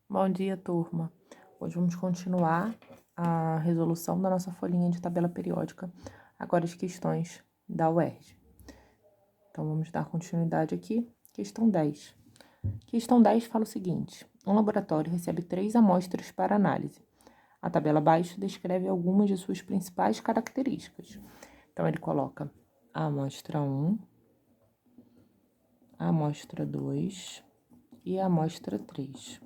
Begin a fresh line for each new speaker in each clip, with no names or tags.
Bom dia, turma. Hoje vamos continuar a resolução da nossa folhinha de tabela periódica, agora as questões da UERJ. Então, vamos dar continuidade aqui. Questão 10. Questão 10 fala o seguinte: um laboratório recebe 3 amostras para análise. A tabela abaixo descreve algumas de suas principais características. Então, ele coloca a amostra 1, a amostra 2 e a amostra 3.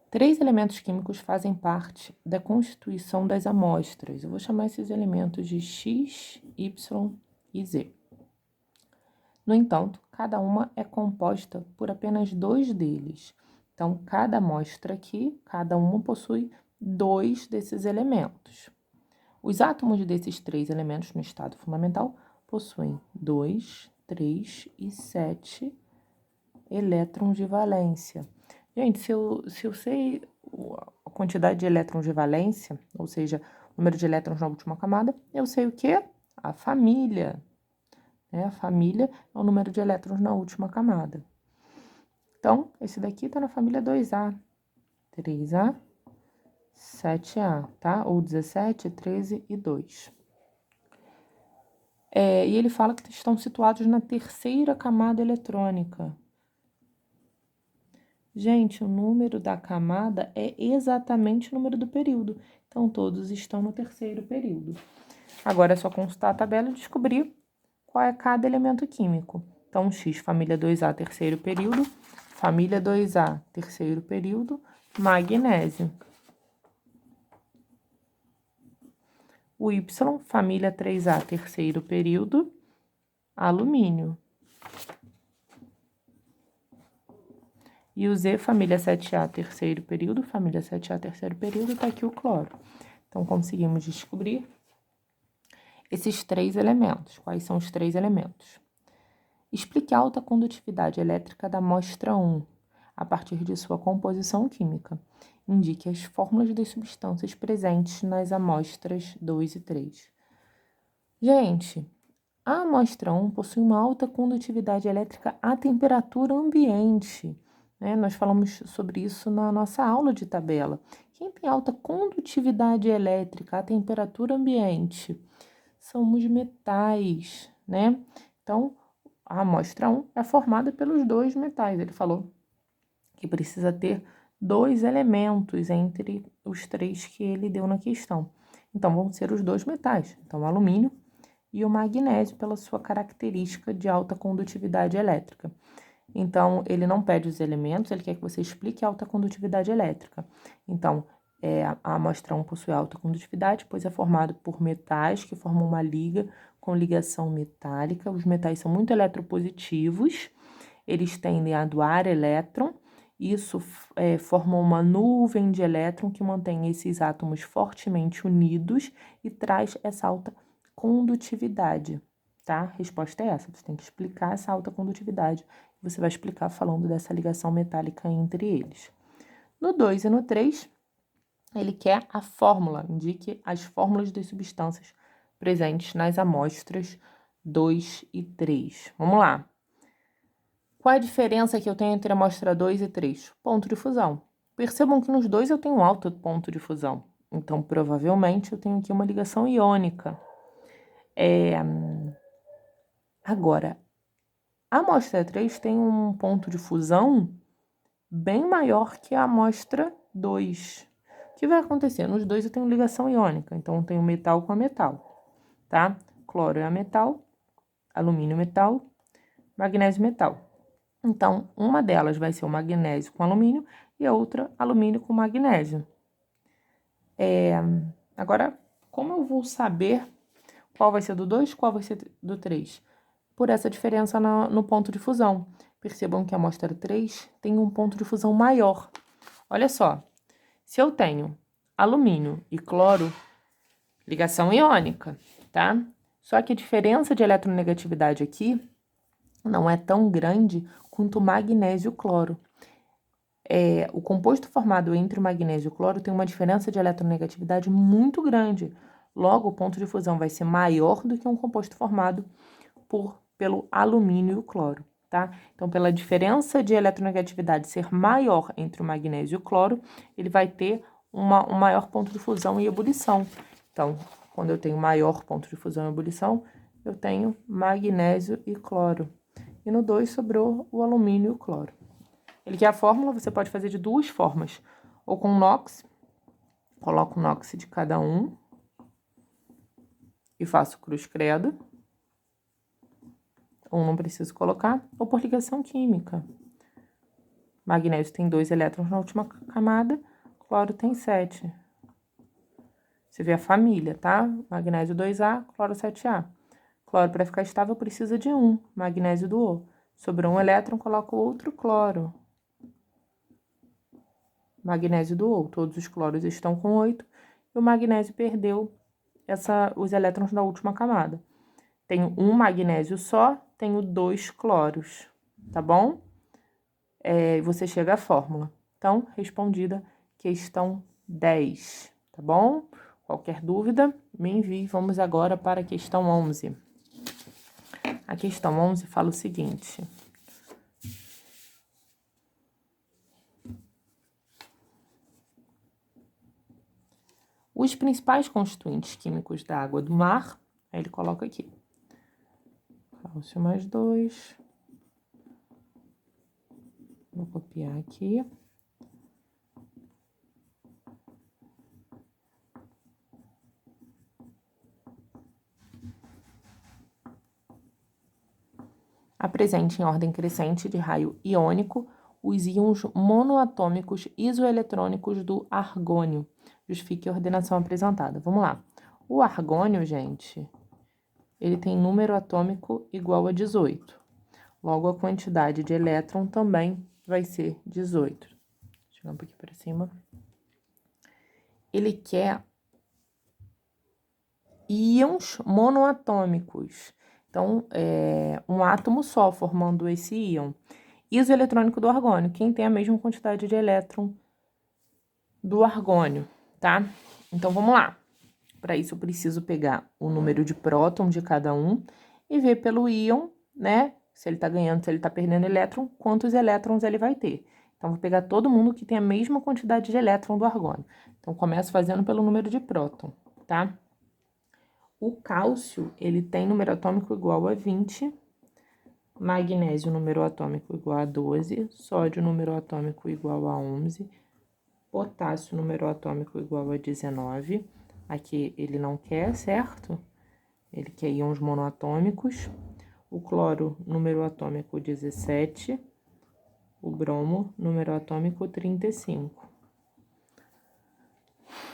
3 elementos químicos fazem parte da constituição das amostras. Eu vou chamar esses elementos de X, Y e Z. No entanto, cada uma é composta por apenas 2 deles. Então, cada amostra aqui, cada uma possui 2 desses elementos. Os átomos desses 3 elementos no estado fundamental possuem 2, 3 e 7 elétrons de valência. Gente, se eu sei a quantidade de elétrons de valência, ou seja, o número de elétrons na última camada, eu sei o quê? A família. A família é o número de elétrons na última camada. Então, esse daqui está na família 2A, 3A, 7A, tá? Ou 17, 13 e 2. E ele fala que estão situados na terceira camada eletrônica. Gente, o número da camada é exatamente o número do período. Então, todos estão no terceiro período. Agora é só consultar a tabela e descobrir qual é cada elemento químico. Então, X, família 2A, terceiro período. Família 2A, terceiro período, magnésio. O Y, família 3A, terceiro período, alumínio. E o Z, família 7A, terceiro período, família 7A, terceiro período, tá aqui o cloro. Então, conseguimos descobrir esses 3 elementos. Quais são os 3 elementos? Explique a alta condutividade elétrica da amostra 1, a partir de sua composição química. Indique as fórmulas das substâncias presentes nas amostras 2 e 3. Gente, a amostra 1 possui uma alta condutividade elétrica à temperatura ambiente. Nós falamos sobre isso na nossa aula de tabela. Quem tem alta condutividade elétrica à temperatura ambiente? São os metais, né? Então, a amostra 1 é formada pelos 2 metais. Ele falou que precisa ter 2 elementos entre os 3 que ele deu na questão. Então, vão ser os 2 metais. Então, o alumínio e o magnésio, pela sua característica de alta condutividade elétrica. Então, ele não pede os elementos, ele quer que você explique a alta condutividade elétrica. Então, a amostra 1 possui alta condutividade, pois é formado por metais que formam uma liga com ligação metálica. Os metais são muito eletropositivos, eles tendem a doar elétron. Isso forma uma nuvem de elétron que mantém esses átomos fortemente unidos e traz essa alta condutividade, tá? A resposta é essa, você tem que explicar essa alta condutividade. Você vai explicar falando dessa ligação metálica entre eles. No 2 e no 3, ele quer a fórmula, indique as fórmulas das substâncias presentes nas amostras 2 e 3. Vamos lá. Qual é a diferença que eu tenho entre a amostra 2 e 3? Ponto de fusão. Percebam que nos dois eu tenho um alto ponto de fusão. Então, provavelmente, eu tenho aqui uma ligação iônica. Agora, a amostra 3 tem um ponto de fusão bem maior que a amostra 2. O que vai acontecer? Nos dois eu tenho ligação iônica, então eu tenho metal com a metal, tá? Cloro é a metal, alumínio metal, magnésio metal. Então, uma delas vai ser o magnésio com alumínio e a outra alumínio com magnésio. Agora, como eu vou saber qual vai ser do 2 e qual vai ser do 3? Por essa diferença no ponto de fusão. Percebam que a amostra 3 tem um ponto de fusão maior. Olha só, se eu tenho alumínio e cloro, ligação iônica, tá? Só que a diferença de eletronegatividade aqui não é tão grande quanto o magnésio e o cloro. O composto formado entre o magnésio e o cloro tem uma diferença de eletronegatividade muito grande. Logo, o ponto de fusão vai ser maior do que um composto formado pelo alumínio e o cloro. tá? Então, pela diferença de eletronegatividade ser maior entre o magnésio e o cloro, ele vai ter um maior ponto de fusão e ebulição. Então, quando eu tenho maior ponto de fusão e ebulição, eu tenho magnésio e cloro. E no 2 sobrou o alumínio e o cloro. Ele quer a fórmula, você pode fazer de duas formas. Ou com NOx, coloco o NOx de cada um e faço cruz credo. Ou não preciso colocar, ou por ligação química. Magnésio tem 2 elétrons na última camada, cloro tem 7. Você vê a família, tá? Magnésio 2A, cloro 7A. Cloro, para ficar estável, precisa de 1, magnésio do O. Sobrou um elétron, coloco outro cloro. Magnésio do O, todos os cloros estão com 8, e o magnésio perdeu os elétrons da última camada. Tenho um magnésio só, tenho 2 cloros, tá bom? Você chega à fórmula. Então, respondida questão 10, tá bom? Qualquer dúvida, me envie. Vamos agora para a questão 11. A questão 11 fala o seguinte: os principais constituintes químicos da água do mar, aí ele coloca aqui, cálcio mais 2, vou copiar aqui. Apresente em ordem crescente de raio iônico os íons monoatômicos isoeletrônicos do argônio. Justifique a ordenação apresentada. Vamos lá. O argônio, gente, ele tem número atômico igual a 18. Logo, a quantidade de elétron também vai ser 18. Deixa eu ir um pouquinho para cima. Ele quer íons monoatômicos. Então, um átomo só formando esse íon. Isoeletrônico do argônio, quem tem a mesma quantidade de elétron do argônio, tá? Então, vamos lá. Para isso, eu preciso pegar o número de próton de cada um e ver pelo íon, né? Se ele tá ganhando, se ele tá perdendo elétron, quantos elétrons ele vai ter. Então, vou pegar todo mundo que tem a mesma quantidade de elétron do argônio. Então, começo fazendo pelo número de próton, tá? O cálcio, ele tem número atômico igual a 20, magnésio, número atômico igual a 12, sódio, número atômico igual a 11, potássio, número atômico igual a 19. Aqui ele não quer, certo? Ele quer íons monoatômicos. O cloro, número atômico 17. O bromo, número atômico 35.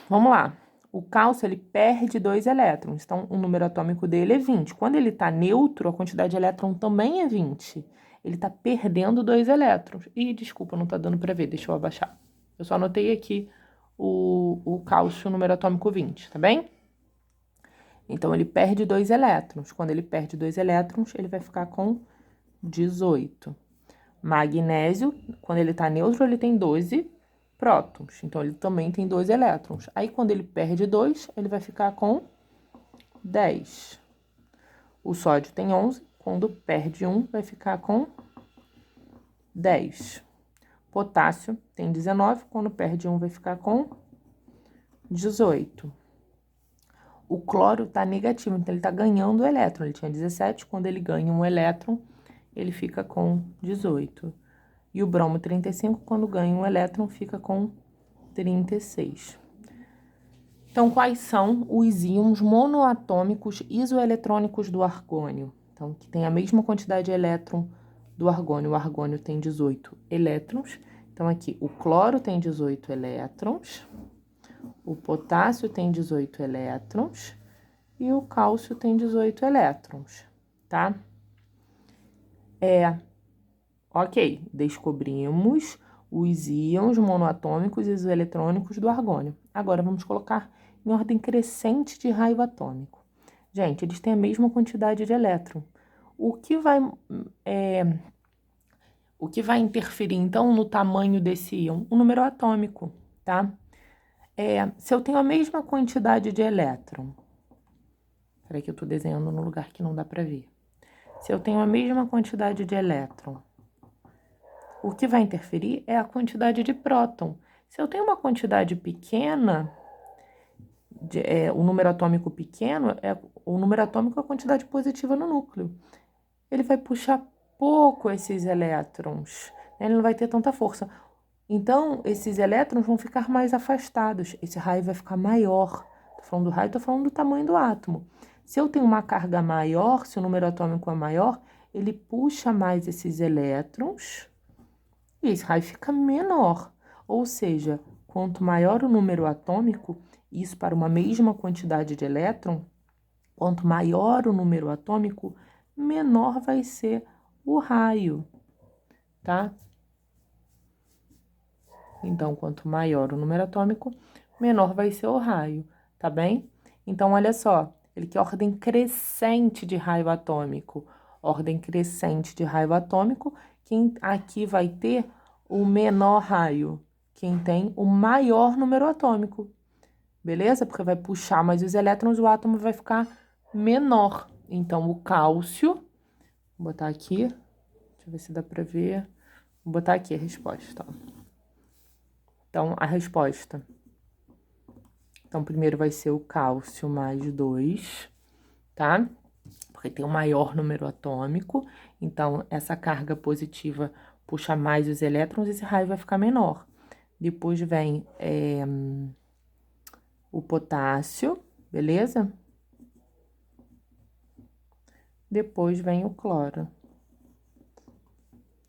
Vamos lá. O cálcio, ele perde 2 elétrons, então o número atômico dele é 20. Quando ele está neutro, a quantidade de elétron também é 20. Ele está perdendo 2 elétrons. Ih, desculpa, não está dando para ver, deixa eu abaixar. Eu só anotei aqui o cálcio, número atômico 20, tá bem? Então, ele perde 2 elétrons. Quando ele perde 2 elétrons, ele vai ficar com 18. Magnésio, quando ele está neutro, ele tem 12 prótons. Então, ele também tem 2 elétrons. Aí, quando ele perde 2, ele vai ficar com 10. O sódio tem 11. Quando perde 1, vai ficar com 10. Potássio tem 19. Quando perde 1, vai ficar com 18. O cloro tá negativo, então ele tá ganhando elétron. Ele tinha 17. Quando ele ganha um elétron, ele fica com 18. E o bromo 35, quando ganha um elétron, fica com 36. Então, quais são os íons monoatômicos isoeletrônicos do argônio? Então, que tem a mesma quantidade de elétron do argônio. O argônio tem 18 elétrons. Então, aqui, o cloro tem 18 elétrons, o potássio tem 18 elétrons e o cálcio tem 18 elétrons, tá? Ok, descobrimos os íons monoatômicos isoeletrônicos do argônio. Agora, vamos colocar em ordem crescente de raio atômico. Gente, eles têm a mesma quantidade de elétron. O que vai interferir, então, no tamanho desse íon? O número atômico, tá? Se eu tenho a mesma quantidade de elétron... Peraí que eu tô desenhando no lugar que não dá pra ver. Se eu tenho a mesma quantidade de elétron, o que vai interferir é a quantidade de próton. Se eu tenho uma quantidade pequena, o número atômico pequeno, o número atômico é a quantidade positiva no núcleo. Ele vai puxar pouco esses elétrons, né? Ele não vai ter tanta força. Então, esses elétrons vão ficar mais afastados, esse raio vai ficar maior. Tô falando do raio, tô falando do tamanho do átomo. Se eu tenho uma carga maior, se o número atômico é maior, ele puxa mais esses elétrons e esse raio fica menor. Ou seja, quanto maior o número atômico, isso para uma mesma quantidade de elétron, quanto maior o número atômico, menor vai ser o raio, tá? Então, quanto maior o número atômico, menor vai ser o raio, tá bem? Então, olha só, ele quer ordem crescente de raio atômico. Ordem crescente de raio atômico, quem aqui vai ter o menor raio, quem tem o maior número atômico, beleza? Porque vai puxar mais os elétrons, o átomo vai ficar menor. Então, o cálcio, vou botar aqui, deixa eu ver se dá pra ver. Vou botar aqui a resposta, ó. Então, a resposta. Então, primeiro vai ser o cálcio mais 2, tá? Porque tem o maior número atômico. Então, essa carga positiva puxa mais os elétrons, esse raio vai ficar menor. Depois vem o potássio, beleza? Depois vem o cloro.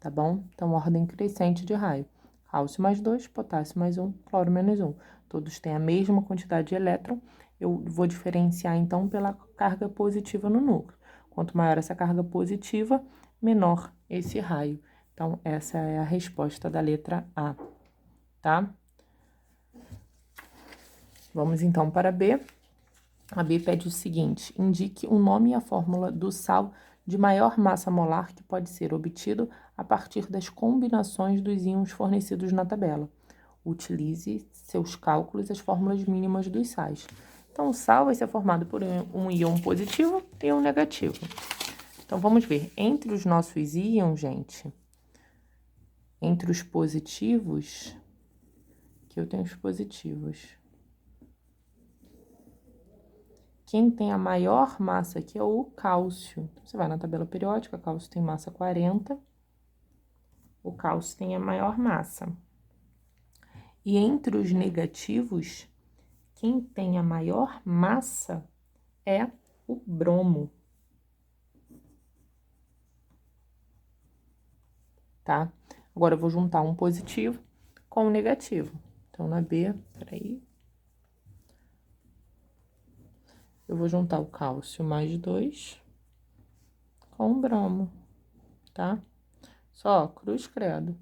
Tá bom? Então, ordem crescente de raio. Cálcio mais 2, potássio mais 1, cloro menos 1. Todos têm a mesma quantidade de elétron. Eu vou diferenciar, então, pela carga positiva no núcleo. Quanto maior essa carga positiva, menor esse raio. Então, essa é a resposta da letra A, tá? Vamos, então, para B. A B pede o seguinte: indique o nome e a fórmula do sal de maior massa molar que pode ser obtido a partir das combinações dos íons fornecidos na tabela. Utilize seus cálculos as fórmulas mínimas dos sais. Então, o sal vai ser formado por um íon positivo e um negativo. Então, vamos ver. Entre os nossos íons, gente, entre os positivos, que eu tenho os positivos. Quem tem a maior massa aqui é o cálcio. Então, você vai na tabela periódica, cálcio tem massa 40. O cálcio tem a maior massa. E entre os negativos, quem tem a maior massa é o bromo. Tá? Agora, eu vou juntar um positivo com um negativo. Então, na B, peraí. Eu vou juntar o cálcio mais 2 com o bromo, tá? Só cruz credo.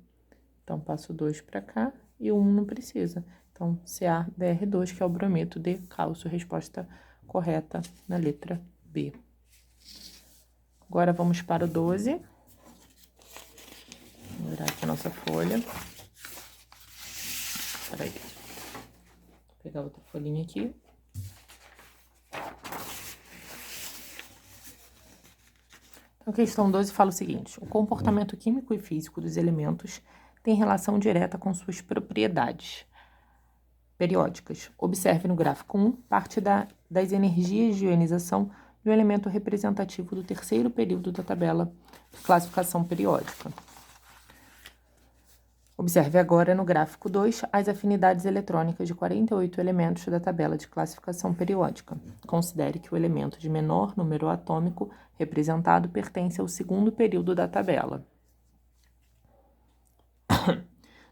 Então, passo 2 para cá e o 1 não precisa. Então, CaBr2, que é o brometo de cálcio. Resposta correta na letra B. Agora, vamos para o 12. Vou virar aqui a nossa folha. Peraí. Vou pegar outra folhinha aqui. Então, questão 12 fala o seguinte: o comportamento químico e físico dos elementos tem relação direta com suas propriedades periódicas. Observe no gráfico 1 parte das energias de ionização de um elemento representativo do terceiro período da tabela de classificação periódica. Observe agora no gráfico 2 as afinidades eletrônicas de 48 elementos da tabela de classificação periódica. Considere que o elemento de menor número atômico representado pertence ao segundo período da tabela.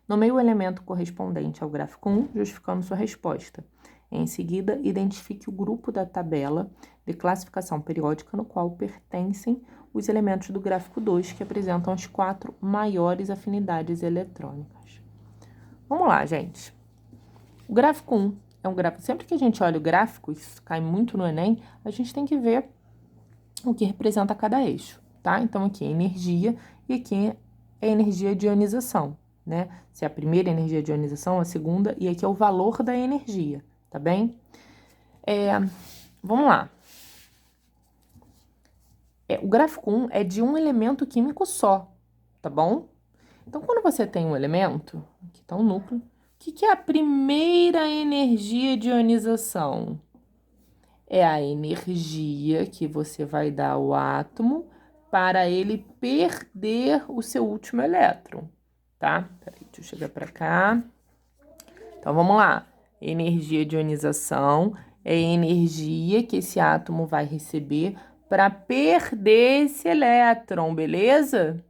Nomeie o elemento correspondente ao gráfico 1, justificando sua resposta. Em seguida, identifique o grupo da tabela de classificação periódica no qual pertencem os elementos do gráfico 2, que apresentam as 4 maiores afinidades eletrônicas. Vamos lá, gente. O gráfico 1 é um gráfico... Sempre que a gente olha o gráfico, isso cai muito no Enem, a gente tem que ver o que representa cada eixo, tá? Então, aqui é energia e aqui é energia de ionização, né? Se é a primeira energia de ionização, a segunda, e aqui é o valor da energia, tá bem? Vamos lá. O gráfico 1 é de um elemento químico só, tá bom? Então, quando você tem um elemento, aqui está um núcleo, o que é a primeira energia de ionização? É a energia que você vai dar ao átomo para ele perder o seu último elétron, tá? Peraí, deixa eu chegar para cá. Então, vamos lá. Energia de ionização é a energia que esse átomo vai receber para perder esse elétron, beleza?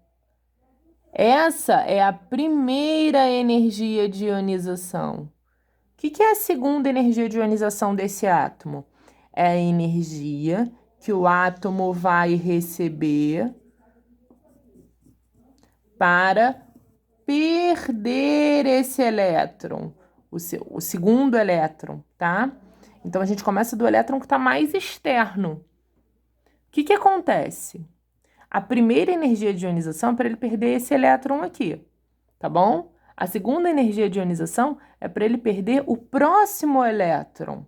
Essa é a primeira energia de ionização. O que é a segunda energia de ionização desse átomo? É a energia que o átomo vai receber para perder esse elétron, o segundo elétron, tá? Então, a gente começa do elétron que está mais externo. O que acontece? A primeira energia de ionização é para ele perder esse elétron aqui, tá bom? A segunda energia de ionização é para ele perder o próximo elétron.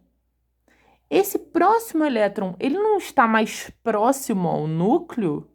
Esse próximo elétron, ele não está mais próximo ao núcleo?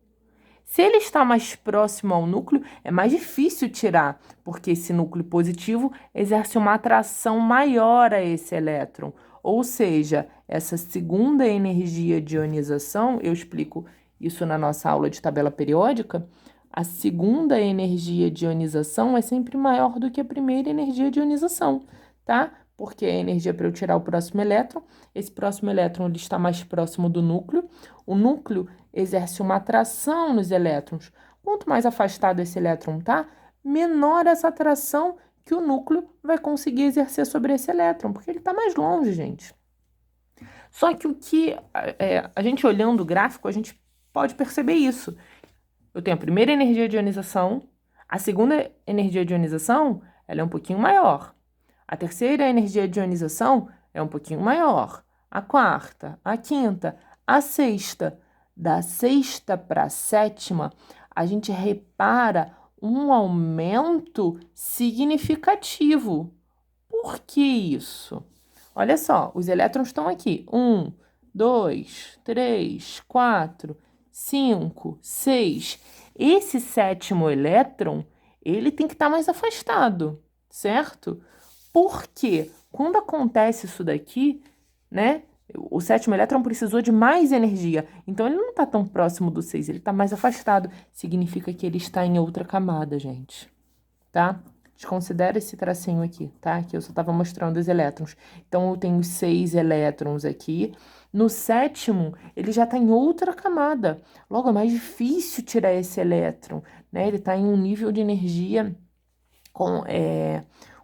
Se ele está mais próximo ao núcleo, é mais difícil tirar, porque esse núcleo positivo exerce uma atração maior a esse elétron. Ou seja, essa segunda energia de ionização, eu explico isso na nossa aula de tabela periódica, a segunda energia de ionização é sempre maior do que a primeira energia de ionização, tá? Porque a energia para eu tirar o próximo elétron, esse próximo elétron ele está mais próximo do núcleo, o núcleo exerce uma atração nos elétrons. Quanto mais afastado esse elétron tá, menor essa atração que o núcleo vai conseguir exercer sobre esse elétron, porque ele está mais longe, gente. Só que a gente olhando o gráfico, a gente pode perceber isso. Eu tenho a primeira energia de ionização, a segunda energia de ionização, ela é um pouquinho maior. A terceira energia de ionização é um pouquinho maior. A quarta, a quinta, a sexta. Da sexta para a sétima, a gente repara um aumento significativo. Por que isso? Olha só, os elétrons estão aqui. 1, 2, 3, 4, 5, 6. Esse sétimo elétron, ele tem que estar mais afastado, certo? Porque quando acontece isso daqui, né? O sétimo elétron precisou de mais energia. Então, ele não está tão próximo do 6, ele está mais afastado. Significa que ele está em outra camada, gente. Tá? Desconsidera esse tracinho aqui, tá? Que eu só estava mostrando os elétrons. Então, eu tenho 6 elétrons aqui. No sétimo, ele já está em outra camada. Logo, é mais difícil tirar esse elétron, né? Ele está em um nível de energia com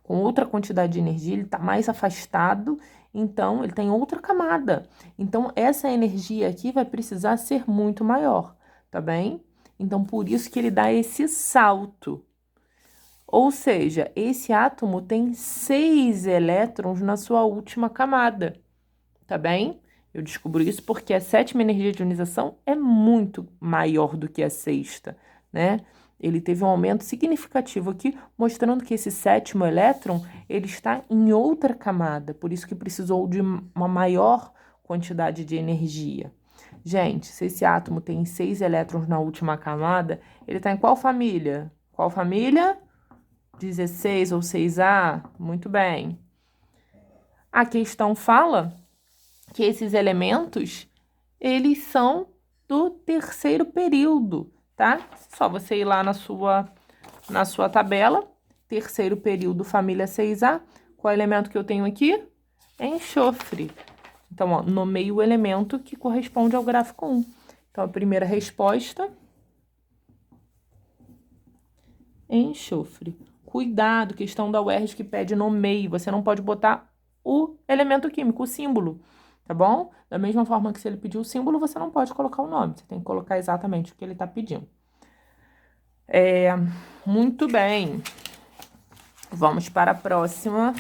outra quantidade de energia, ele está mais afastado, então ele tem outra camada. Então, essa energia aqui vai precisar ser muito maior, tá bem? Então, por isso que ele dá esse salto. Ou seja, esse átomo tem 6 elétrons na sua última camada, tá bem? Eu descubro isso porque a sétima energia de ionização é muito maior do que a sexta, né? Ele teve um aumento significativo aqui, mostrando que esse sétimo elétron, ele está em outra camada, por isso que precisou de uma maior quantidade de energia. Gente, se esse átomo tem 6 elétrons na última camada, ele está em qual família? Qual família? 16 ou 6A? Muito bem. A questão fala que esses elementos, eles são do terceiro período, tá? Só você ir lá na sua tabela, terceiro período, família 6A. Qual é o elemento que eu tenho aqui? Enxofre. Então, ó, nomeio o elemento que corresponde ao gráfico 1. Então, a primeira resposta, enxofre. Cuidado, questão da UERJ que pede nomeio. Você não pode botar o elemento químico, o símbolo, tá bom? Da mesma forma que se ele pedir o símbolo, você não pode colocar o nome. Você tem que colocar exatamente o que ele está pedindo. Muito bem. Vamos para a próxima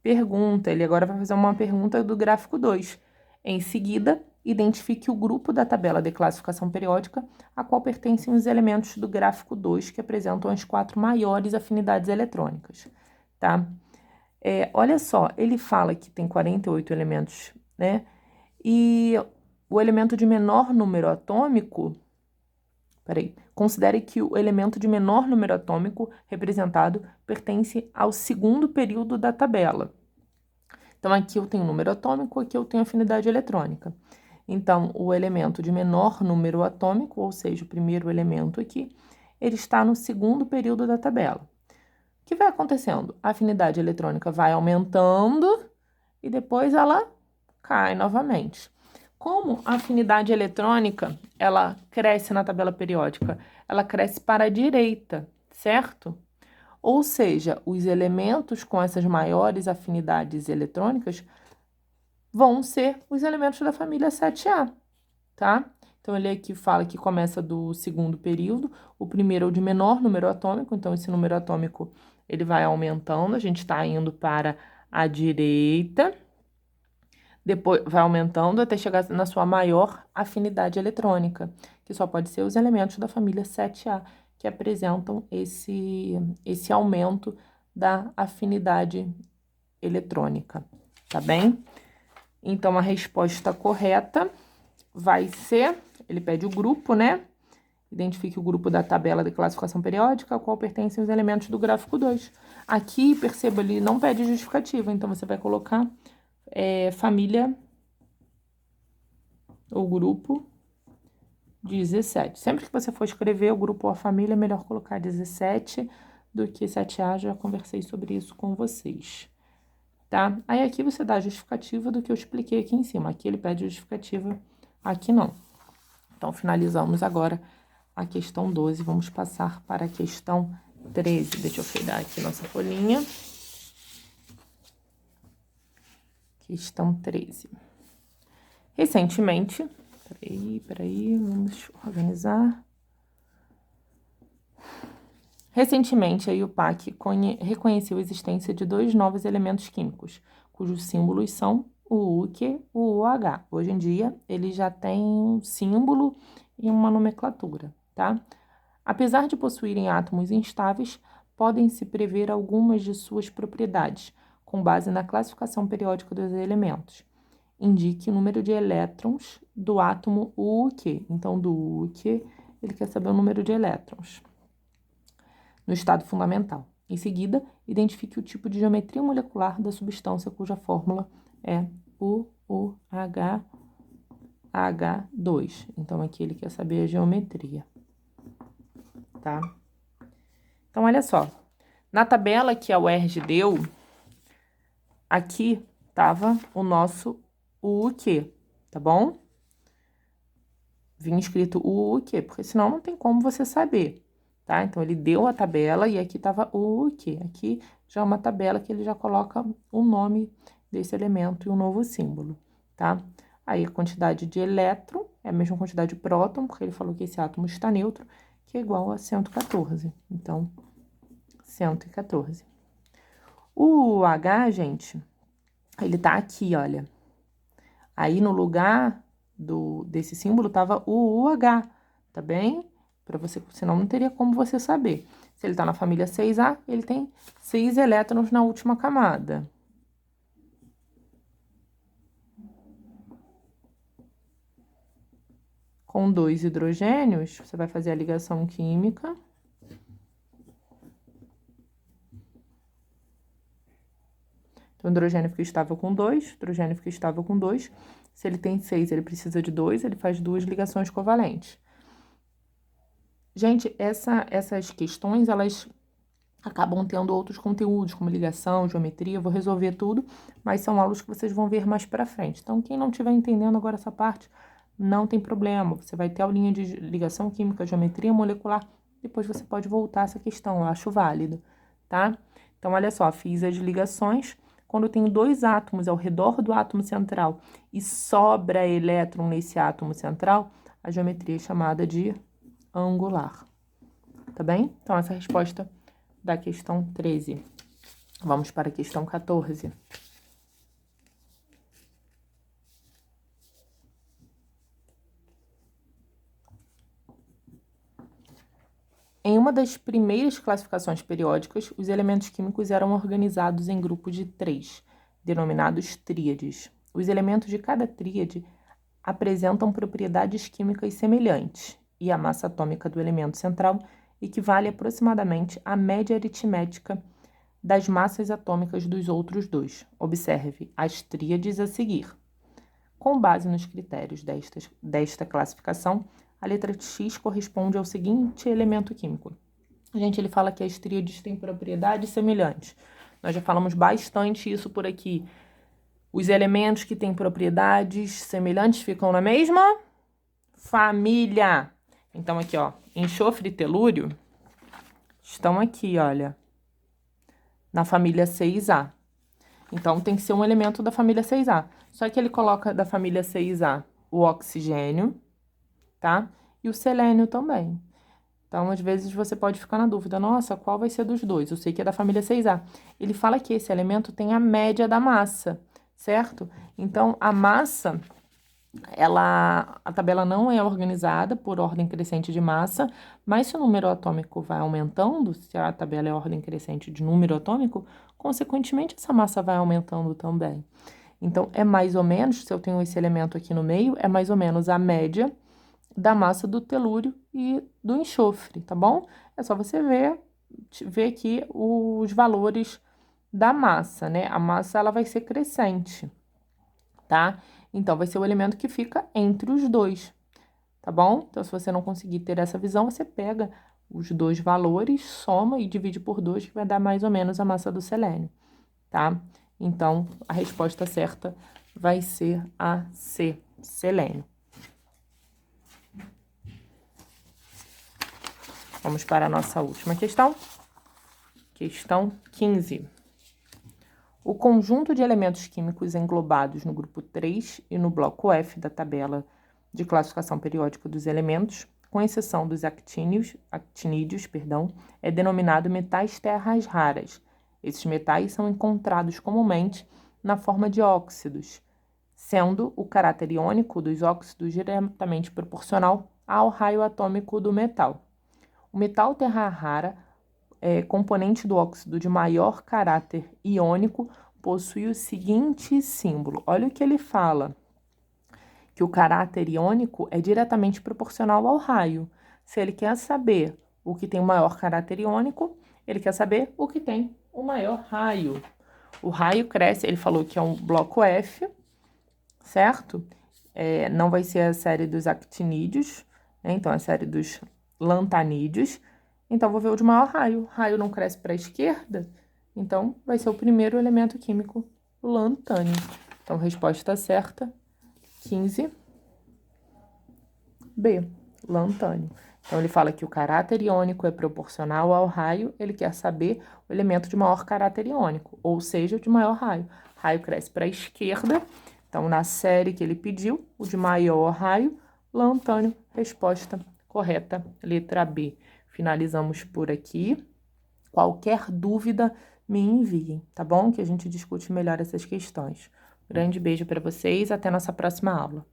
pergunta. Ele agora vai fazer uma pergunta do gráfico 2. Em seguida, identifique o grupo da tabela de classificação periódica a qual pertencem os elementos do gráfico 2 que apresentam as 4 maiores afinidades eletrônicas, tá? Olha só, ele fala que tem 48 elementos, né? E o elemento de menor número atômico... Peraí. Considere que o elemento de menor número atômico representado pertence ao segundo período da tabela. Então, aqui eu tenho número atômico, aqui eu tenho afinidade eletrônica. Então, o elemento de menor número atômico, ou seja, o primeiro elemento aqui, ele está no segundo período da tabela. O que vai acontecendo? A afinidade eletrônica vai aumentando e depois ela cai novamente. Como a afinidade eletrônica, ela cresce na tabela periódica? Ela cresce para a direita, certo? Ou seja, os elementos com essas maiores afinidades eletrônicas vão ser os elementos da família 7A, tá? Então, ele aqui fala que começa do segundo período, o primeiro é o de menor número atômico, então esse número atômico ele vai aumentando, a gente está indo para a direita, depois vai aumentando até chegar na sua maior afinidade eletrônica, que só pode ser os elementos da família 7A, que apresentam esse aumento da afinidade eletrônica, tá bem? Então, a resposta correta vai ser, ele pede o grupo, né? Identifique o grupo da tabela de classificação periódica, ao qual pertencem os elementos do gráfico 2. Aqui, perceba, ele não pede justificativa, então você vai colocar família ou grupo 17. Sempre que você for escrever o grupo ou a família, é melhor colocar 17 do que 7A, já conversei sobre isso com vocês, tá? Aí aqui você dá a justificativa do que eu expliquei aqui em cima. Aqui ele pede justificativa, aqui não. Então, finalizamos agora a questão 12. Vamos passar para a questão 13. Deixa eu feirar aqui nossa folhinha. Questão 13. Recentemente, peraí, vamos organizar. Recentemente, a IUPAC reconheceu a existência de 2 novos elementos químicos, cujos símbolos são o U-Q e o OH. Hoje em dia, ele já tem um símbolo e uma nomenclatura, tá? Apesar de possuírem átomos instáveis, podem-se prever algumas de suas propriedades, com base na classificação periódica dos elementos. Indique o número de elétrons do átomo U-Q. Então, do U-Q, ele quer saber o número de elétrons no estado fundamental. Em seguida, identifique o tipo de geometria molecular da substância cuja fórmula é UOH2. Então, aqui ele quer saber a geometria, tá? Então, olha só. Na tabela que a UERJ deu, aqui estava o nosso UQ, tá bom? Vinha escrito UQ, porque senão não tem como você saber, tá? Então, ele deu a tabela e aqui estava o UQ. Aqui já é uma tabela que ele já coloca o nome desse elemento e um novo símbolo, tá? Aí, a quantidade de elétron é a mesma quantidade de próton, porque ele falou que esse átomo está neutro, que é igual a 114. Então, 114. O H, gente, ele tá aqui, olha. Aí, no lugar desse símbolo, tava o UH, tá bem? Para você, senão não teria como você saber. Se ele tá na família 6A, ele tem 6 elétrons na última camada. Com 2 hidrogênios, você vai fazer a ligação química. Então, o hidrogênio fica estável com 2, hidrogênio fica estável com 2. Se ele tem 6, ele precisa de 2, ele faz 2 ligações covalentes. Gente, essas questões, elas acabam tendo outros conteúdos, como ligação, geometria, eu vou resolver tudo, mas são aulas que vocês vão ver mais pra frente. Então, quem não estiver entendendo agora essa parte, não tem problema. Você vai ter aulinha de ligação química, geometria molecular, depois você pode voltar essa questão, eu acho válido, tá? Então, olha só, fiz as ligações. Quando eu tenho 2 átomos ao redor do átomo central e sobra elétron nesse átomo central, a geometria é chamada de angular, tá bem? Então, essa é a resposta da questão 13. Vamos para a questão 14. Em uma das primeiras classificações periódicas, os elementos químicos eram organizados em grupos de 3, denominados tríades. Os elementos de cada tríade apresentam propriedades químicas semelhantes e a massa atômica do elemento central equivale aproximadamente à média aritmética das massas atômicas dos outros dois. Observe as tríades a seguir. Com base nos critérios desta classificação, a letra X corresponde ao seguinte elemento químico. Gente, ele fala que as tríades têm propriedades semelhantes. Nós já falamos bastante isso por aqui. Os elementos que têm propriedades semelhantes ficam na mesma família. Então, aqui, ó, enxofre e telúrio estão aqui, olha, na família 6A. Então, tem que ser um elemento da família 6A. Só que ele coloca da família 6A o oxigênio, tá? E o selênio também. Então, às vezes, você pode ficar na dúvida, nossa, qual vai ser dos dois? Eu sei que é da família 6A. Ele fala que esse elemento tem a média da massa, certo? Então, a massa, a tabela não é organizada por ordem crescente de massa, mas se o número atômico vai aumentando, se a tabela é ordem crescente de número atômico, consequentemente, essa massa vai aumentando também. Então, é mais ou menos, se eu tenho esse elemento aqui no meio, é mais ou menos a média da massa do telúrio e do enxofre, tá bom? É só você ver aqui os valores da massa, né? A massa, ela vai ser crescente, tá? Então, vai ser o elemento que fica entre os dois, tá bom? Então, se você não conseguir ter essa visão, você pega os dois valores, soma e divide por 2, que vai dar mais ou menos a massa do selênio, tá? Então, a resposta certa vai ser a C, selênio. Vamos para a nossa última questão. Questão 15. O conjunto de elementos químicos englobados no grupo 3 e no bloco F da tabela de classificação periódica dos elementos, com exceção dos actinídeos, é denominado metais terras raras. Esses metais são encontrados comumente na forma de óxidos, sendo o caráter iônico dos óxidos diretamente proporcional ao raio atômico do metal. O metal terra rara, componente do óxido de maior caráter iônico, possui o seguinte símbolo. Olha o que ele fala, que o caráter iônico é diretamente proporcional ao raio. Se ele quer saber o que tem o maior caráter iônico, ele quer saber o que tem o maior raio. O raio cresce, ele falou que é um bloco F, certo? Não vai ser a série dos actinídeos, né? Então, a série dos lantanídeos. Então, vou ver o de maior raio. Raio não cresce para a esquerda, então vai ser o primeiro elemento químico, o lantânio. Então, resposta certa, 15B, lantânio. Então, ele fala que o caráter iônico é proporcional ao raio, ele quer saber o elemento de maior caráter iônico, ou seja, o de maior raio. Raio cresce para a esquerda, então, na série que ele pediu, o de maior raio, lantânio, resposta correta, letra B. Finalizamos por aqui. Qualquer dúvida, me enviem, tá bom? Que a gente discute melhor essas questões. Grande beijo para vocês, até nossa próxima aula.